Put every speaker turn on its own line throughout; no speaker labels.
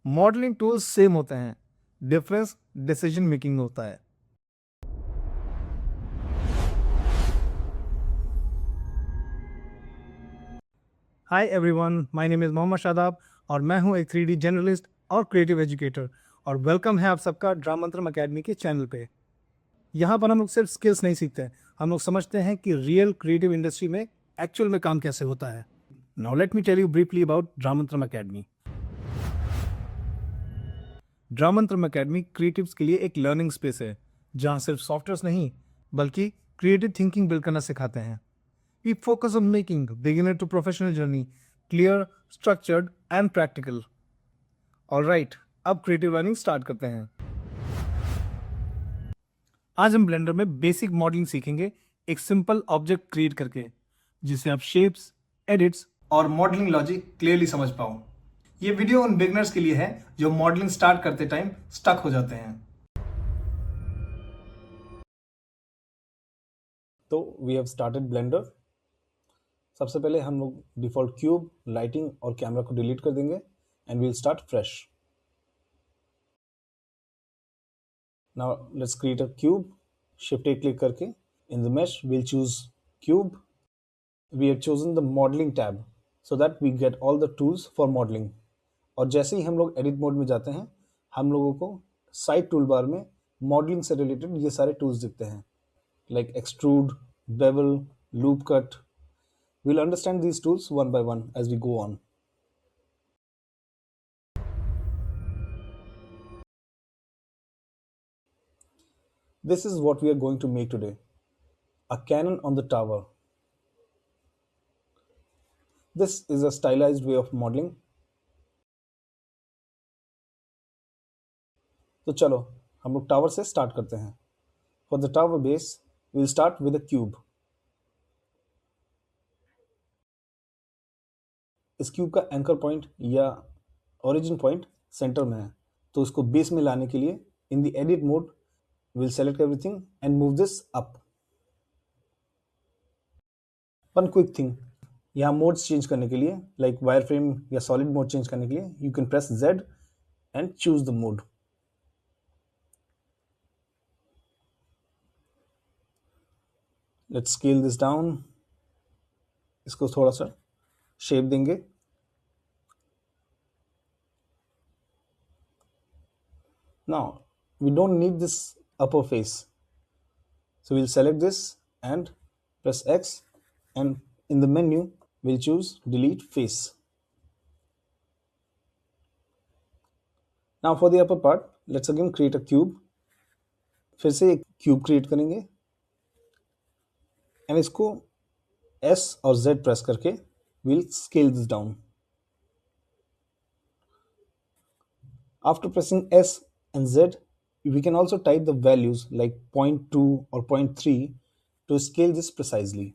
Modelling tools same होते हैं, difference decision making होता है। Hi everyone, my name is Mohammad Shadab और मैं हूं एक 3D जर्नलिस्ट और क्रिएटिव एजुकेटर और वेलकम है आप सबका ड्रामंत्रम अकेडमी के चैनल पे। यहाँ पर हम लोग सिर्फ स्किल्स नहीं सीखते हैं, हम लोग समझते हैं कि रियल क्रिएटिव इंडस्ट्री में एक्चुअल में काम कैसे होता है। Now let me tell you briefly about Dramantram academy. Dramantram academy creatives के लिए एक लर्निंग स्पेस है जहाँ सिर्फ सॉफ्टवेयर नहीं बल्कि क्रिएटिव थिंकिंग बिल्ड करना सिखाते हैं। We focus on making beginner to professional journey clear, structured and practical. Alright, अब क्रिएटिव लर्निंग स्टार्ट करते हैं। आज हम ब्लेंडर में बेसिक मॉडलिंग सीखेंगे, एक सिंपल ऑब्जेक्ट क्रिएट करके जिसे आप शेप्स, एडिट्स और मॉडलिंग लॉजिक क्लियरली समझ पाओ। ये वीडियो उन बिगनर्स के लिए है जो मॉडलिंग स्टार्ट करते टाइम स्टक हो जाते हैं।
तो वी हैव स्टार्टेड ब्लेंडर। सबसे पहले हम लोग डिफॉल्ट क्यूब, लाइटिंग और कैमरा को डिलीट कर देंगे and we'll start fresh. Now let's create a cube. Shift A click करके in the mesh we'll choose cube. We have chosen the modelling tab so that we get all the tools for modelling. और जैसे ही हम लोग edit mode में जाते हैं हम लोगों को साइड टूल बार में मॉडलिंग से रिलेटेड ये सारे टूल्स दिखते हैं, like extrude, bevel, loop cut. We'll understand these tools one by one as we go on. This is what we are going to make today. A cannon on the tower. This is a stylized way of modeling. तो चलो हम लोग tower से start करते हैं। For the tower base, we'll start with a cube. इस cube का anchor point या ओरिजिन पॉइंट सेंटर में है, तो इसको बेस में लाने के लिए in the edit mode we'll select everything and move this up. One quick thing, यहाँ मोड्स चेंज करने के लिए, लाइक वायर फ्रेम या सॉलिड मोड चेंज करने के लिए you can press Z and choose the mode. Let's scale this down. इसको थोड़ा सा शेप देंगे। Now we don't need this upper face, so we'll select this and press X, and in the menu we'll choose delete face. Now for the upper part, let's again create a cube. फिर से एक cube create करेंगे and इसको S और Z press करके we'll scale this down. After pressing S and Z, we can also type the values like 0.2 or 0.3 to scale this precisely.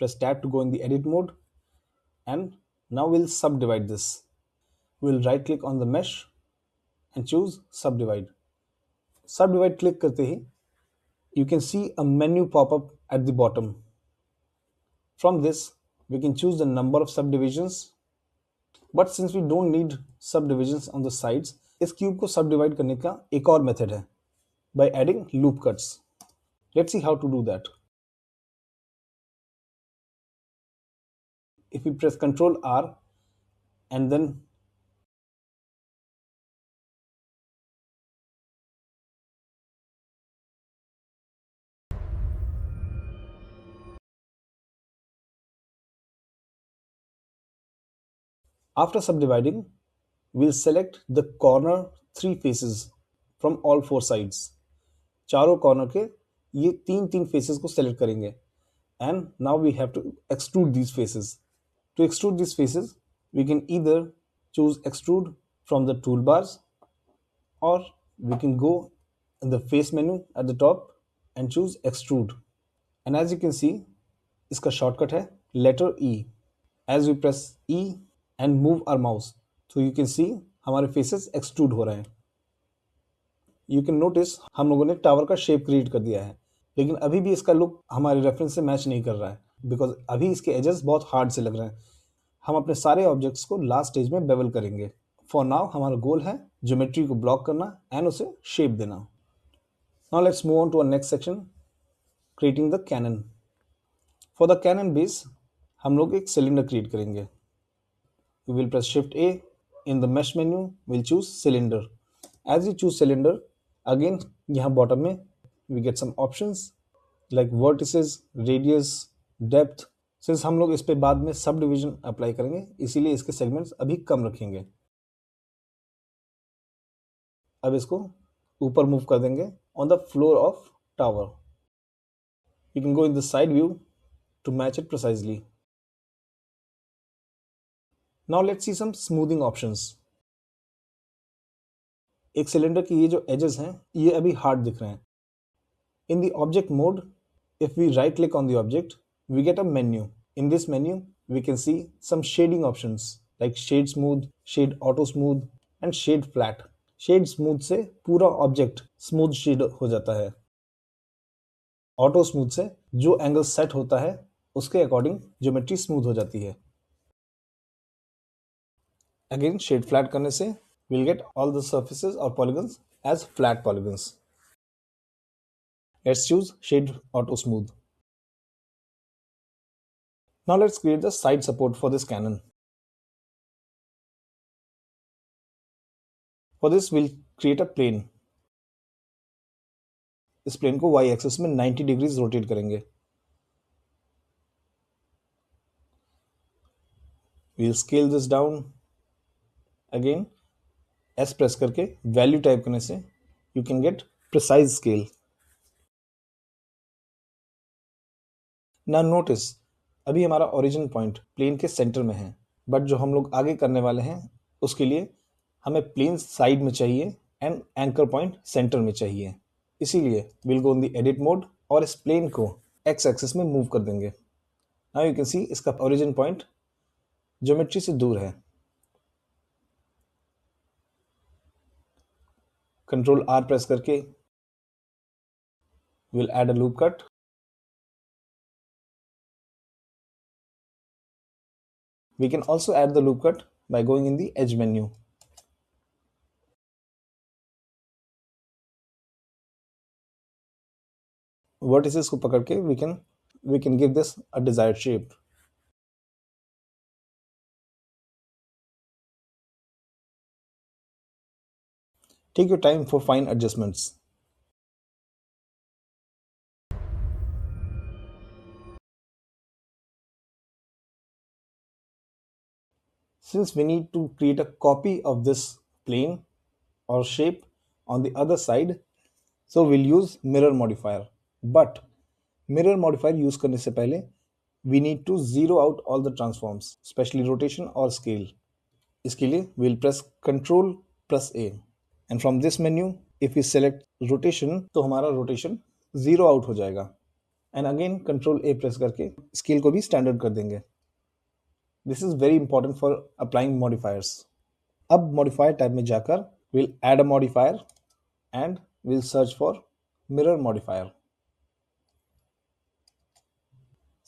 Press tab to go in the edit mode, and now we'll subdivide this. We'll right click on the mesh and choose subdivide. Subdivide click करते ही you can see a menu pop up at the bottom. From this we can choose the number of subdivisions, but since we don't need subdivisions on the sides, इस cube को subdivide करने का एक और method है, by adding loop cuts. Let's see how to do that. If we press Ctrl R and then after subdividing, we'll select the corner 3 faces from all 4 sides. चारों corner के ये 3 faces को select करेंगे and now we have to extrude these faces. To extrude these faces, we can either choose extrude from the toolbars, or we can go in the face menu at the top and choose extrude. And as you can see, इसका shortcut है letter E. As we press E and move our mouse, so you can see हमारे faces extrude हो रहे हैं. You can notice हम लोगों ने tower का शेप क्रिएट कर दिया है, लेकिन अभी भी इसका लुक हमारे रेफरेंस से मैच नहीं कर रहा है बिकॉज अभी इसके एजेस बहुत हार्ड से लग रहे हैं। हम अपने सारे ऑब्जेक्ट्स को लास्ट स्टेज में बेवल करेंगे। फॉर नाउ हमारा गोल है ज्योमेट्री को ब्लॉक करना एंड उसे शेप देना। Now let's move on to our next section, creating the cannon. For the cannon base हम लोग एक सिलेंडर क्रिएट करेंगे। We will press Shift A. In the mesh menu, we'll choose cylinder. As you choose cylinder, again यहाँ bottom में we get some options like vertices, radius, depth. Since हम लोग इस पे बाद में सब डिविजन अप्लाई करेंगे, इसीलिए इसके सेगमेंट्स अभी कम रखेंगे। अब इसको ऊपर मूव कर देंगे on the floor of tower. You can go in the side view to match it precisely. Now let's see some smoothing options. एक सिलेंडर की ये जो एजेस हैं ये अभी हार्ड दिख रहे हैं। In the object mode, if we right click on the object, we get a menu. In this menu we can see some shading options like shade smooth, shade auto smooth and shade flat. Shade smooth से पूरा object smooth shade हो जाता है। Auto smooth से जो angle set होता है उसके अकॉर्डिंग ज्योमेट्री स्मूथ हो जाती है। अगेन शेड फ्लैट करने से we'll get all the surfaces or polygons as flat polygons. Let's choose Shade Auto Smooth. Now let's create the side support for this cannon. For this we'll create a plane. इस plane को y axis में 90 degrees rotate करेंगे। We'll scale this down. Again S press करके value type करने से you can get precise scale. Now notice अभी हमारा origin point plane के सेंटर में है, बट जो हम लोग आगे करने वाले हैं उसके लिए हमें प्लेन साइड में चाहिए एंड एंकर पॉइंट सेंटर में चाहिए। इसीलिए will go in the edit mode और इस प्लेन को एक्स एक्सिस में मूव कर देंगे। नाउ यू कैन सी इसका ओरिजिन पॉइंट ज्योमेट्री से दूर है। कंट्रोल आर प्रेस करके will add a loop cut. We can also add the loop cut by going in the edge menu. Vertices को पकड़ के we can give this a desired shape. Take your time for fine adjustments. Since we need to create a copy of this plane or shape on the other side, so we'll use mirror modifier. But mirror modifier use करने से पहले we need to zero out all the transforms, especially rotation or scale. इसके लिए we'll press Ctrl plus A. And from this menu, if we select rotation, तो हमारा rotation zero out हो जाएगा। And again Ctrl A press करके scale को भी standard कर देंगे। This is very important for applying modifiers. अब modifier टैब में जाकर we'll add a modifier and we'll search for mirror modifier.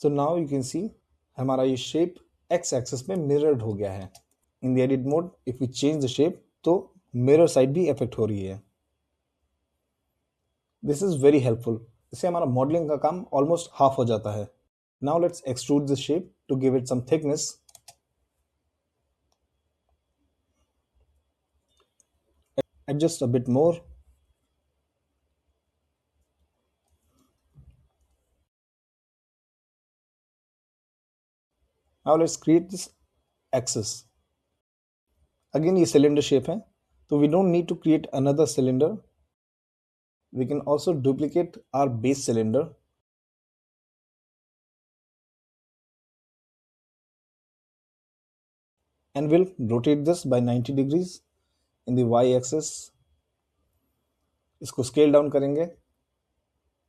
So now you can see हमारा ये shape x axis में mirrored हो गया है। In the edit mode, if we change the shape, तो mirror side भी affect हो रही है। This is very helpful. इससे हमारा modeling का काम almost half हो जाता है। Now let's extrude the shape to give it some thickness. Adjust a bit more. Now let's create this axis. Again ये cylinder shape है, so we don't need to create another cylinder. We can also duplicate our base cylinder. And we'll rotate this by 90 degrees in the y axis. इसको scale down करेंगे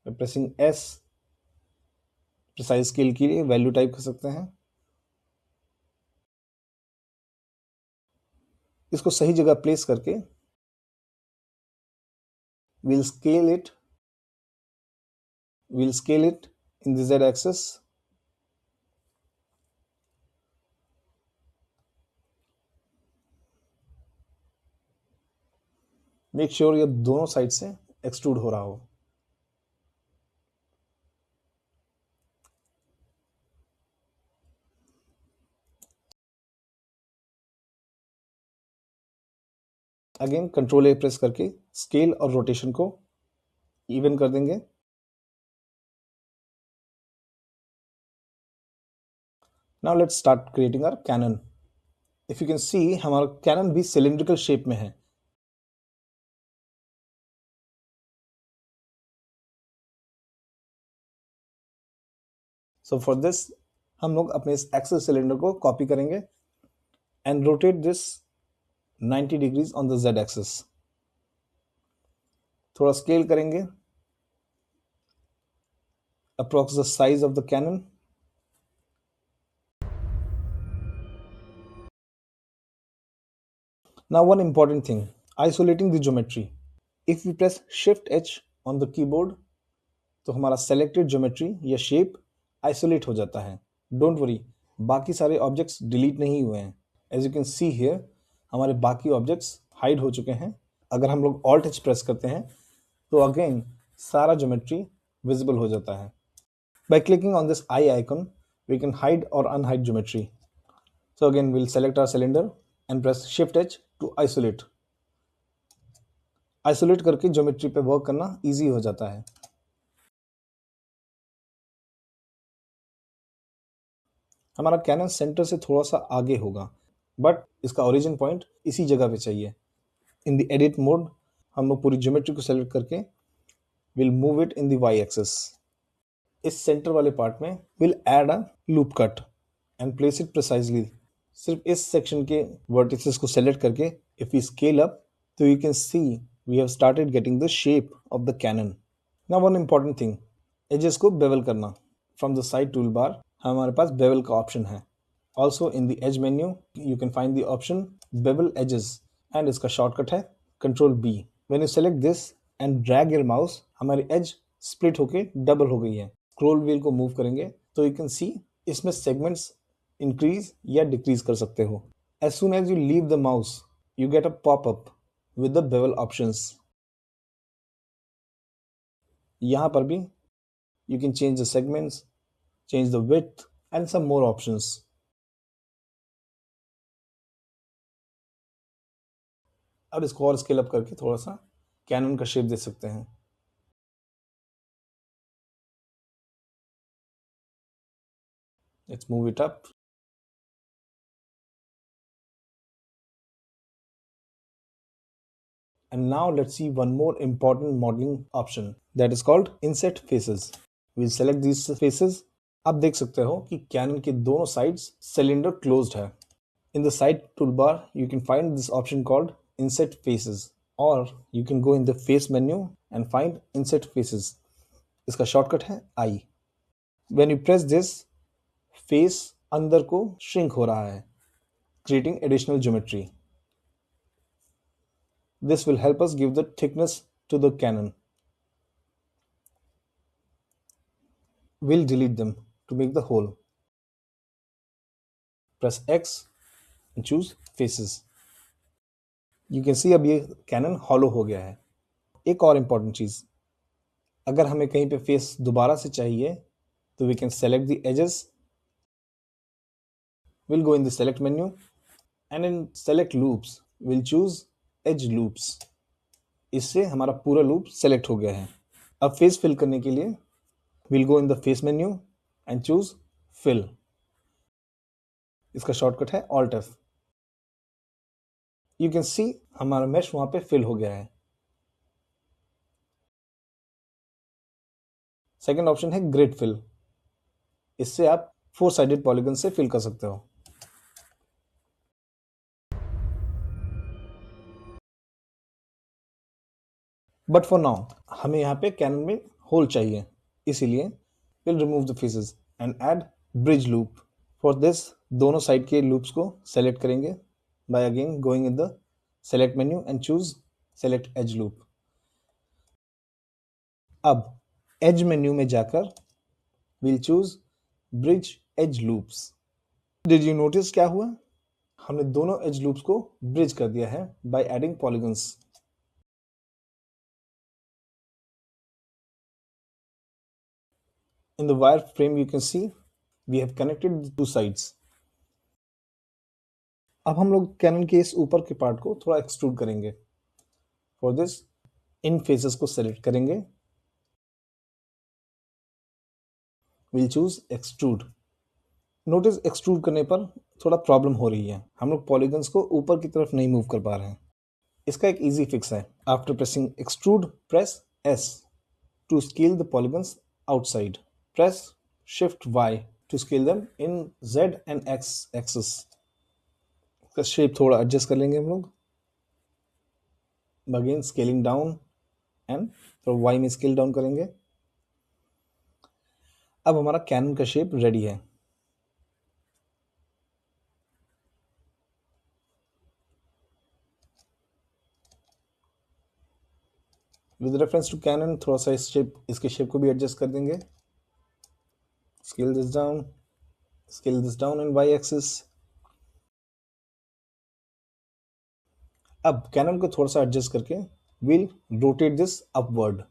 by pressing S. Precise scale के लिए value type कर सकते हैं। इसको सही जगह प्लेस करके we'll scale it in the Z axis. Make sure ये दोनों साइड से एक्सट्रूड हो रहा हो. अगेन कंट्रोल ए प्रेस करके स्केल और रोटेशन को इवन कर देंगे. Now let's start creating our cannon. If you can see हमारा कैनन भी सिलिंड्रिकल शेप में है. सो फॉर दिस हम लोग अपने इस एक्सल सिलेंडर को कॉपी करेंगे and rotate this 90 degrees on the Z axis. थोड़ा स्केल करेंगे approx the size of the cannon. Now one important thing, isolating the geometry. If we press Shift H on the keyboard, तो हमारा selected geometry या shape isolate हो जाता है. Don't worry, बाकी सारे objects delete नहीं हुए हैं. As you can see here, हमारे बाकी objects hide हो चुके हैं. अगर हम लोग Alt H press करते हैं, तो again सारा geometry visible हो जाता है. By clicking on this eye icon, we can hide or unhide geometry. So again, we'll select our cylinder and press Shift H to isolate. Isolate करके geometry पे work करना इजी हो जाता है. हमारा कैनन सेंटर से थोड़ा सा आगे होगा, बट इसका ओरिजिन पॉइंट इसी जगह पे चाहिए. इन द एडिट मोड हम लोग पूरी ज्योमेट्री को सेलेक्ट करके will move it in the Y axis. इस सेंटर वाले पार्ट में will add a loop cut and place it precisely. सिर्फ इस सेक्शन के वर्टिसेस को सेलेक्ट करके इफ वी स्केल अप, तो you can see we have started getting the shape of the cannon. Now one important thing, edges को bevel करना. From the side tool bar हमारे पास बेवल का option है. Also in the edge menu you can find the option bevel edges and इसका shortcut है control B. When you select this and drag your mouse, हमारी edge split होके double हो गई है. स्क्रॉल व्हील को मूव करेंगे तो यू कैन सी इसमें सेगमेंट्स इंक्रीज या डिक्रीज कर सकते हो. As soon as you leave the mouse, you get a pop-up with the bevel options. यहाँ पर भी you can change the segments, change the width and some more options. अब इसको और स्केल अप करके थोड़ा सा कैनन का शेप दे सकते हैं. Let's move it up. And now let's see one more important modeling option that is called inset faces. We'll select these faces. आप देख सकते हो कि कैनन के दोनों sides cylinder closed है. In the side toolbar, you can find this option called inset faces, or you can go in the face menu and find inset faces. इसका shortcut है I. When you press this, face अंदर को shrink हो रहा है, creating additional geometry. This will help us give the thickness to the cannon. We'll delete them to make the hole. Press X and choose faces. You can see अब ये cannon hollow हो गया है. एक और important चीज, अगर हमें कहीं पे face दोबारा से चाहिए तो we can select the edges. We'll go in the select menu and in select loops we'll choose edge loops. इससे हमारा पूरा लूप सेलेक्ट हो गया है. अब फेस फिल करने के लिए we'll go in the face menu and choose fill. इसका शॉर्टकट है Alt F. You can see हमारा mesh वहां पे फिल हो गया है. सेकेंड ऑप्शन है ग्रिड फिल. इससे आप 4-sided पॉलीगन से फिल कर सकते हो. बट फॉर नाउ हमें यहाँ पे कैनन में होल चाहिए, इसीलिए will remove the faces and add bridge loop. For this दोनों साइड के लूप्स को सेलेक्ट करेंगे by again going in the select menu and choose select edge loop. अब एज मेन्यू में जाकर we'll choose bridge edge loops. Did you notice क्या हुआ? हमने दोनों edge loops को bridge कर दिया है by adding polygons. In the wireframe you can see we have connected the two sides. अब हम लोग कैनन के इस ऊपर के पार्ट को थोड़ा एक्सट्रूड करेंगे. For this इन फेसेस को सेलेक्ट करेंगे. We'll choose extrude. Notice extrude करने पर थोड़ा प्रॉब्लम हो रही है. हम लोग पॉलीगन्स को ऊपर की तरफ नहीं मूव कर पा रहे हैं. इसका एक इजी फिक्स है. After pressing extrude, press S to scale the polygons outside. Press Shift Y to scale them in Z and X axis. इसका शेप थोड़ा एडजस्ट कर लेंगे हम लोग. अगेन स्केलिंग डाउन एंड तो Y में स्केल डाउन करेंगे. अब हमारा कैनन का शेप रेडी है. विद रेफरेंस टू कैनन थोड़ा सा इसके शेप को भी एडजस्ट कर देंगे. scale this down in Y axis. अब कैनन को थोड़ा सा एडजस्ट करके we'll rotate this upward.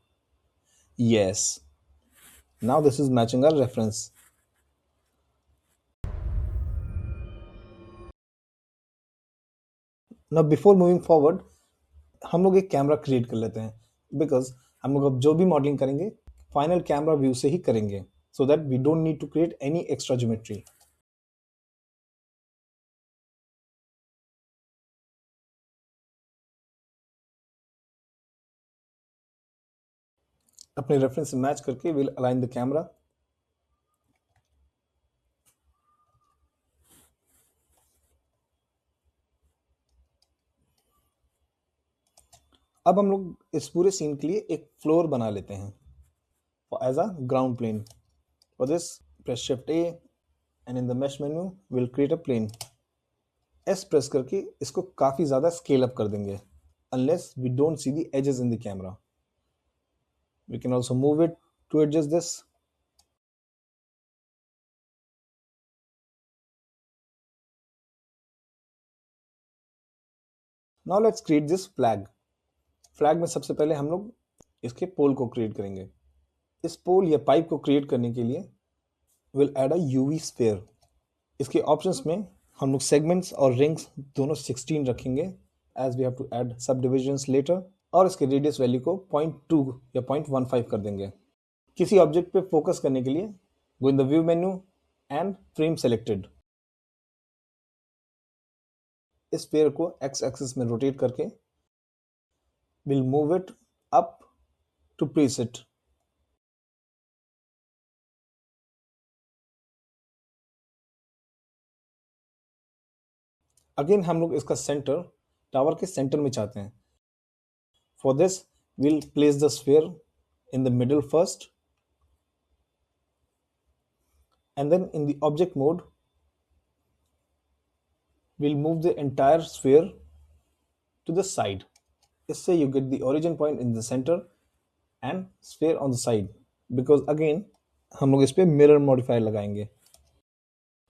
Yes, now this is matching our reference. Now before moving forward हम लोग एक कैमरा क्रिएट कर लेते हैं, बिकॉज हम लोग अब जो भी मॉडलिंग करेंगे फाइनल कैमरा व्यू से ही करेंगे, so that we don't need to create any extra geometry. अपने रेफरेंस से मैच करके we'll align the camera. अब हम लोग इस पूरे सीन के लिए एक फ्लोर बना लेते हैं as a ground plane. For this, press Shift A and in the mesh menu we'll create a plane. S press करके इसको काफी ज्यादा स्केल अप कर देंगे unless we don't see the edges in the camera. We can also move it to adjust this. Now let's create this flag. Flag में सबसे पहले हम लोग इसके पोल को क्रिएट करेंगे. इस पोल या पाइप को क्रिएट करने के लिए will add a UV sphere. इसके ऑप्शंस में हम लोग सेगमेंट्स और रिंग्स दोनों 16 रखेंगे as we have to add subdivisions later. और इसके रेडियस वैल्यू को 0.2 या 0.15 कर देंगे. किसी ऑब्जेक्ट पे फोकस करने के लिए go in the view menu and frame selected. इस स्फीयर को एक्स एक्सिस में रोटेट करके we'll move it up to preset. Again हम लोग इसका सेंटर टावर के सेंटर में चाहते हैं. For this we'll place the sphere in the middle first and then in the object mode we'll move the entire sphere to the side. इससे you get the origin point in the center and sphere on the side, because again हम लोग इस पे mirror modifier लगाएंगे.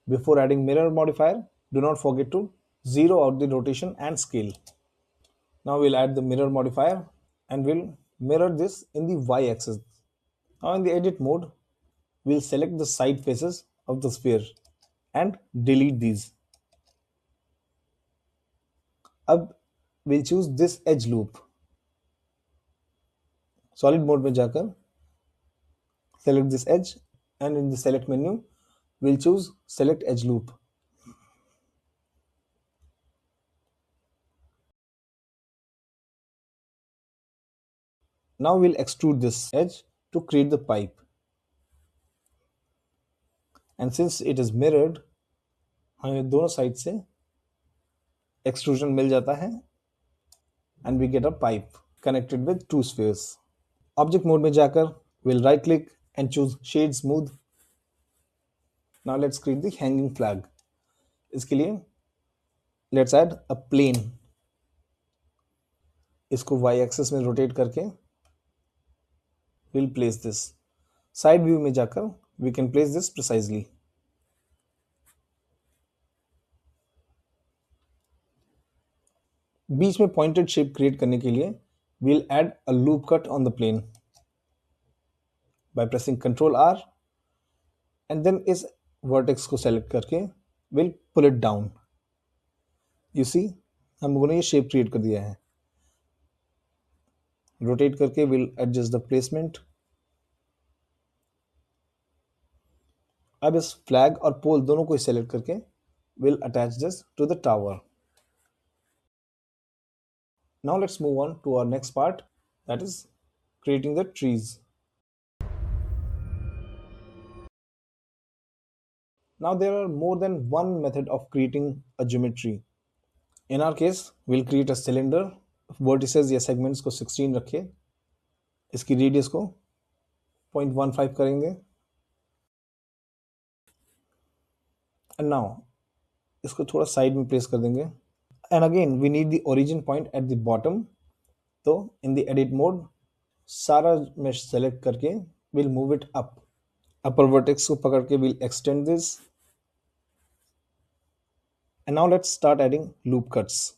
Before adding mirror modifier, do not forget to zero out the rotation and scale. Now we'll add the mirror modifier and we'll mirror this in the Y axis. Now in the edit mode, we'll select the side faces of the sphere and delete these. अब we'll choose this edge loop. Solid mode में जाकर select this edge and in the select menu we'll choose select edge loop. Now we'll extrude this edge to create the pipe. And since it is mirrored, हमें दोनों side से extrusion मिल जाता है and we get a pipe connected with two spheres. Object mode में जाकर we'll right click and choose shade smooth. Now let's create the hanging flag. इसके लिए let's add a plane. इसको y axis में rotate करके we'll place this. Side view में जाकर we can place this precisely. बीच में pointed shape create करने के लिए we'll add a loop cut on the plane by pressing Ctrl R and then इस vertex को select करके we'll pull it down. You see, हम लोगों ने ये shape create कर दिया है. Rotate करके we'll adjust the placement. अब इस flag और pole दोनों को select करके we'll attach this to the tower. Now let's move on to our next part, that is creating the trees. Now there are more than one method of creating a geometry. In our case, we'll create a cylinder. Vertices या segments को 16 रखे, इसकी radius को 0.15 करेंगे. And now इसको थोड़ा side में place कर देंगे. And again we need the origin point at the bottom. तो in the edit mode सारा mesh select करके we'll move it up. Upper vertex को पकड़ के we'll extend this. And now let's start adding loop cuts.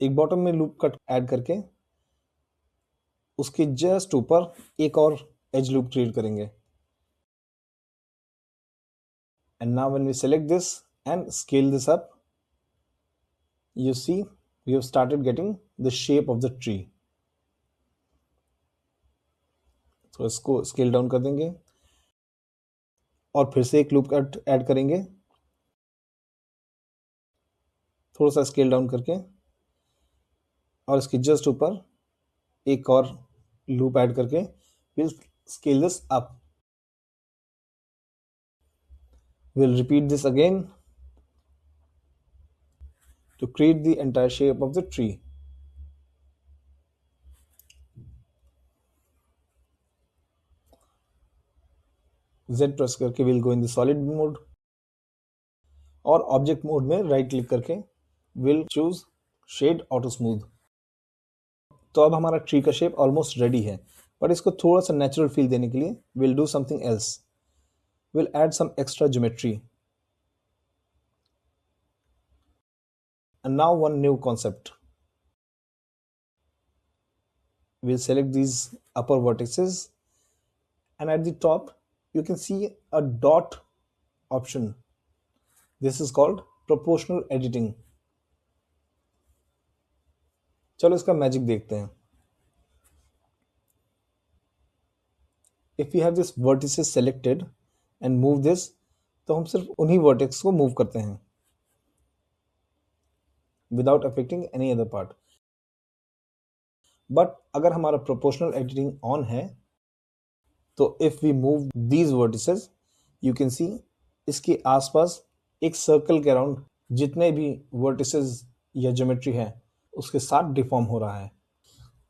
एक bottom में loop cut add करके उसके just ऊपर एक और edge loop create करेंगे. And now when we select this and scale this up, you see we have started getting the shape of the tree. तो इसको scale down कर देंगे और फिर से एक loop cut add करेंगे, थोड़ा सा scale down करके, और इसके just ऊपर एक और loop add करके we'll scale this up. We'll repeat this again to create the entire shape of the tree. Z press करके we'll go in the solid mode और object mode में right click करके we'll choose shade auto smooth. तो अब हमारा tree का shape almost ready है, पर इसको थोड़ा सा नेचुरल फील देने के लिए we'll do something else. We'll add some extra geometry. And now one new concept. We'll select these upper vertices and at the top you can see a dot option. This is called proportional editing. चलो इसका magic देखते हैं. If we have this vertices selected and move this, तो हम सिर्फ उन्हीं vertex को move करते हैं without affecting any other part. But अगर हमारा proportional editing on है, तो if we move these vertices, you can see इसके आसपास एक circle के around जितने भी vertices या geometry है, उसके साथ deform हो रहा है.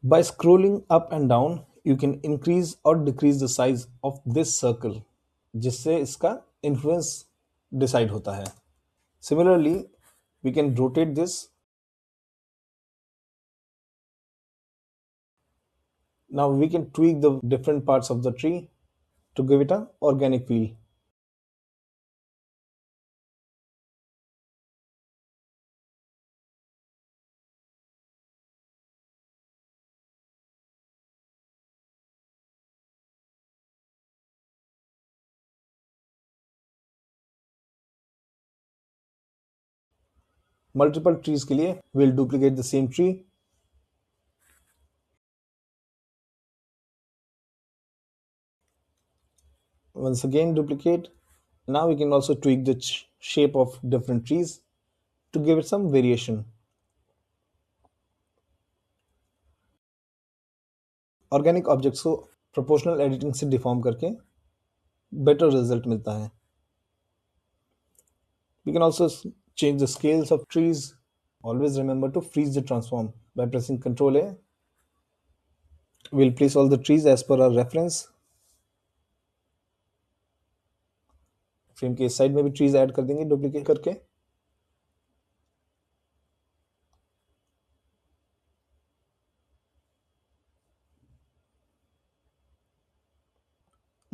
By scrolling up and down, you can increase or decrease the size of this circle, जिससे इसका influence decide होता है. Similarly, we can rotate this. Now we can tweak the different parts of the tree to give it an organic feel. Multiple trees के लिए we'll duplicate the same tree. Once again duplicate. Now we can also tweak the shape of different trees to give it some variation. Organic objects को proportional editing से deform करके better result मिलता है. We can also change the scales of trees. Always remember to freeze the transform by pressing Ctrl A. We'll place all the trees as per our reference. Frame के इस side में भी trees add कर देंगे duplicate करके.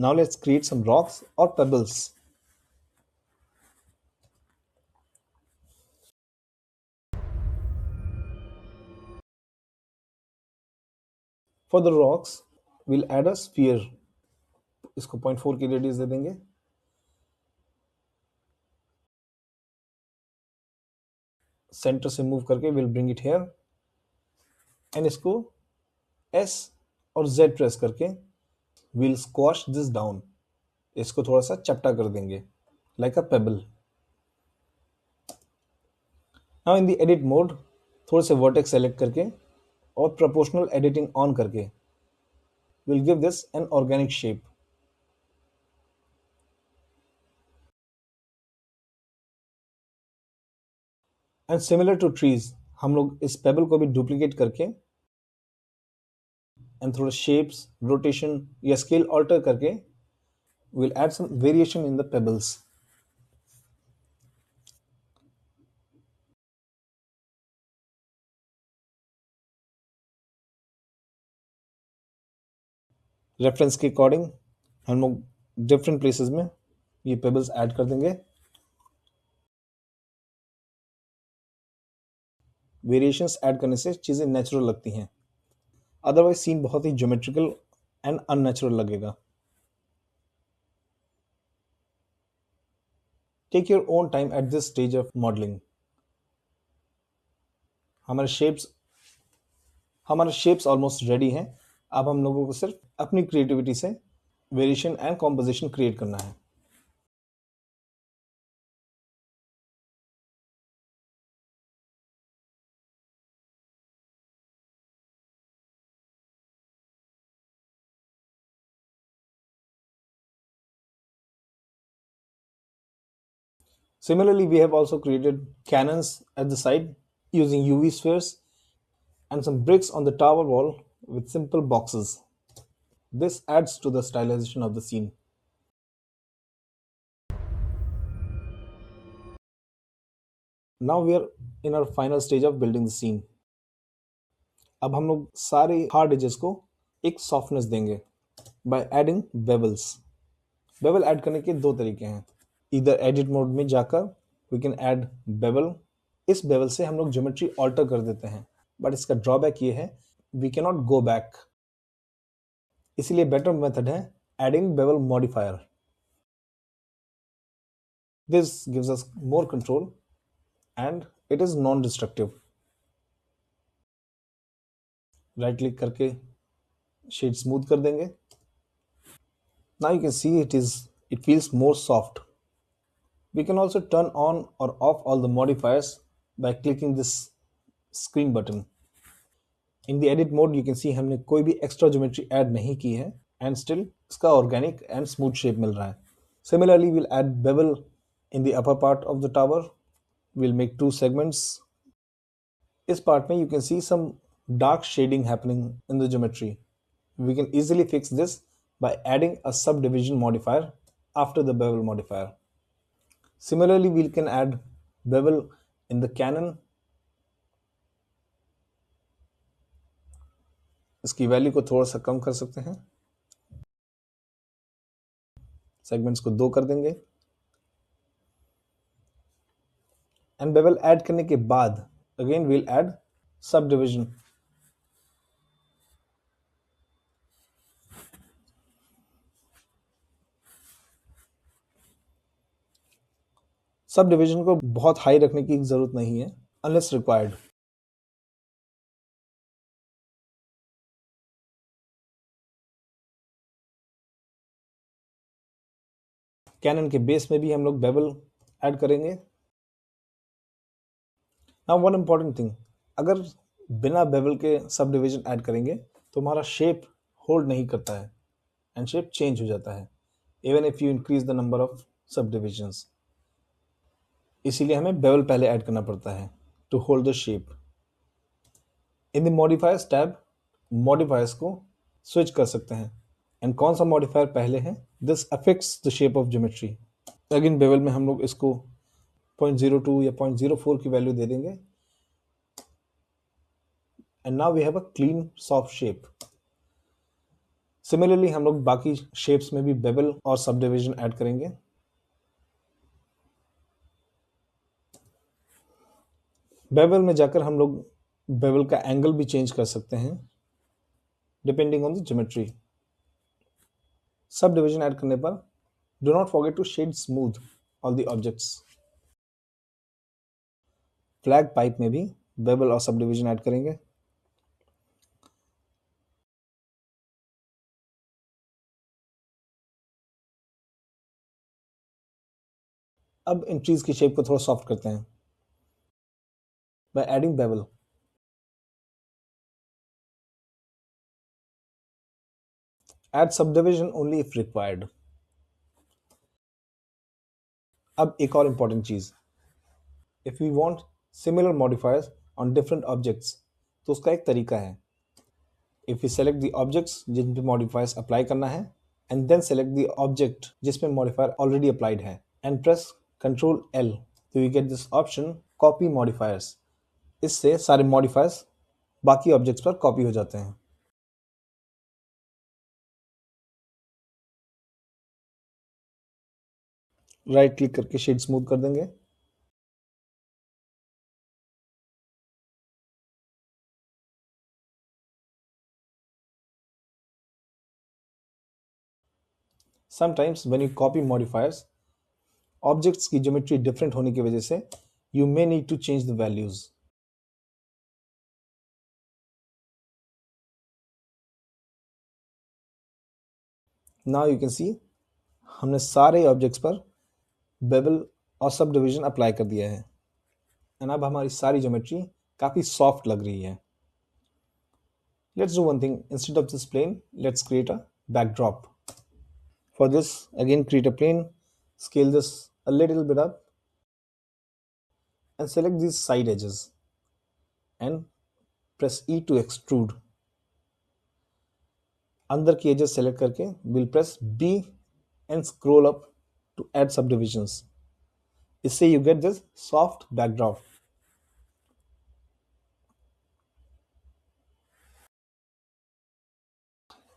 Now let's create some rocks or pebbles. For the rocks, we'll add a sphere. इसको 0.4 की radius दे देंगे. सेंटर से मूव करके we'll bring it here. And इसको S और Z प्रेस करके we'll squash this down. इसको थोड़ा सा चपटा कर देंगे like a pebble. Now in the edit mode, थोड़े से vertex select करके और proportional editing on करके we'll give this an organic shape. And similar to trees, हम लोग इस pebble को भी duplicate करके and थोड़ा shapes, rotation या scale alter करके we'll add some variation in the pebbles. Reference के अकॉर्डिंग हम लोग डिफरेंट प्लेसेस में ये पेबल्स ऐड कर देंगे. वेरिएशंस ऐड करने से चीज़ें नेचुरल लगती हैं, अदरवाइज सीन बहुत ही ज्योमेट्रिकल एंड अननेचुरल लगेगा. Take your own time at this stage of modelling. हमारे शेप्स ऑलमोस्ट रेडी हैं. अब हम लोगों को सिर्फ अपनी क्रिएटिविटी से वेरिएशन एंड कॉम्पोजिशन क्रिएट करना है. Similarly, we have also created cannons at the side using UV spheres and some bricks on the tower wall with simple boxes. This adds to the stylization of the scene. Now we are in our final stage of building the scene. अब हम लोग सारे hard edges को एक softness देंगे by adding bevels. Bevel add करने के दो तरीके हैं. इधर एडिट मोड में जाकर वी कैन ऐड बेवल. इस बेवल से हम लोग ज्योमेट्री ऑल्टर कर देते हैं, बट इसका ड्रॉबैक ये है we can not go back. इसीलिए बेटर मेथड है adding bevel modifier. This gives us more control and it is non destructive. Right click करके शेड स्मूथ कर देंगे. Now you can see it feels more soft. We can also turn on or off all the modifiers by clicking this screen button. In the edit mode, you can see हमने कोई भी extra geometry add नहीं की है and still इसका organic and smooth shape मिल रहा है. Similarly, we'll add bevel in the upper part of the tower. We'll make two segments. इस part में you can see some dark shading happening in the geometry. We can easily fix this by adding a subdivision modifier after the bevel modifier. Similarly, we can add bevel in the cannon. इसकी value को थोड़ा सा कम कर सकते हैं. Segments को 2 कर देंगे. एंड बेवल ऐड करने के बाद again will add subdivision. Subdivision को बहुत हाई रखने की जरूरत नहीं है अनलेस रिक्वायर्ड. कैनन के बेस में भी हम लोग बेवल ऐड करेंगे. नाउ वन इंपॉर्टेंट थिंग, अगर बिना बेवल के सब डिवीजन ऐड करेंगे तो हमारा शेप होल्ड नहीं करता है एंड शेप चेंज हो जाता है even if you increase the number of subdivisions. इसीलिए हमें बेवल पहले ऐड करना पड़ता है to hold the shape. In the modifiers tab modifiers को स्विच कर सकते हैं एंड कौन सा मॉडिफायर पहले है this affects the shape of geometry. Again bevel में हम लोग इसको 0.02 या 0.04 की वैल्यू दे देंगे and now we have a clean soft shape. Similarly हम लोग बाकी शेप्स में भी बेवल और सब डिविजन ऐड करेंगे। बेवल में जाकर हम लोग बेवल का एंगल भी चेंज कर सकते हैं depending on the geometry. Subdivision add करने पर do not forget to shade smooth all the objects. Flag pipe में भी बेवल और सब डिविजन ऐड करेंगे। अब इन ट्रीज की शेप को थोड़ा सॉफ्ट करते हैं by adding bevel. Add subdivision only if required. अब एक और important चीज, if we want similar modifiers on different objects, तो उसका एक तरीका है। If we select the objects जिन पे modifiers apply करना है and then select the object जिसमें modifier already applied है and press Ctrl L, तो we get this option copy modifiers. इससे सारे modifiers बाकी objects पर copy हो जाते हैं। राइट क्लिक करके शेड स्मूथ कर देंगे। Sometimes when you copy modifiers, objects की ज्योमेट्री डिफरेंट होने की वजह से you may need to change the values. Now you can see हमने सारे ऑब्जेक्ट्स पर बेवल और सब डिविजन अप्लाई कर दिया है एंड अब हमारी सारी ज्योमेट्री काफी सॉफ्ट लग रही है। Let's do one thing. Instead of this plane, let's create a backdrop. For this, again create a plane, scale this a little bit up and select these side edges and press E to extrude. अंदर की edges select करके we'll press B and scroll up to add subdivisions. इससे you get this soft backdrop.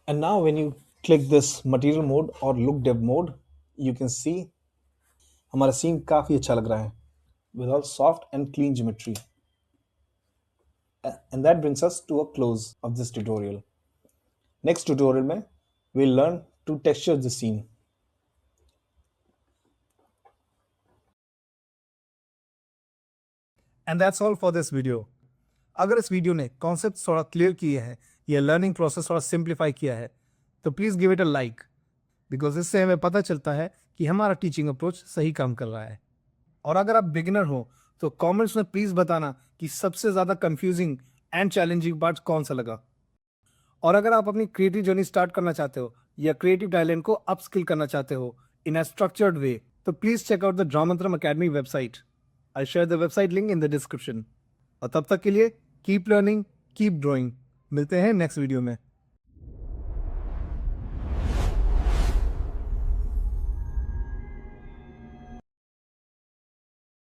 And now when you click this material mode or look dev mode, you can see हमारा scene काफी अच्छा लग रहा है with all soft and clean geometry. And that brings us to a close of this tutorial. Next tutorial में we'll learn to texture the scene.
And that's all for this video. अगर इस video ने concept थोड़ा clear किए हैं या learning process थोड़ा simplify किया है तो please give it a like, because इससे हमें पता चलता है कि हमारा टीचिंग अप्रोच सही काम कर रहा है। और अगर आप बिगिनर हो तो कमेंट्स में प्लीज़ बताना कि सबसे ज़्यादा कंफ्यूजिंग एंड चैलेंजिंग पार्ट कौन सा लगा। और अगर आप अपनी क्रिएटिव जर्नी स्टार्ट करना चाहते हो या क्रिएटिव टैलेंट को अपस्किल करना चाहते हो इन अ स्ट्रक्चर्ड वे तो please check out the Dramantram academy website. I share the website link in the description. और तब तक के लिए कीप लर्निंग, कीप ड्राइंग। मिलते हैं नेक्स्ट वीडियो में।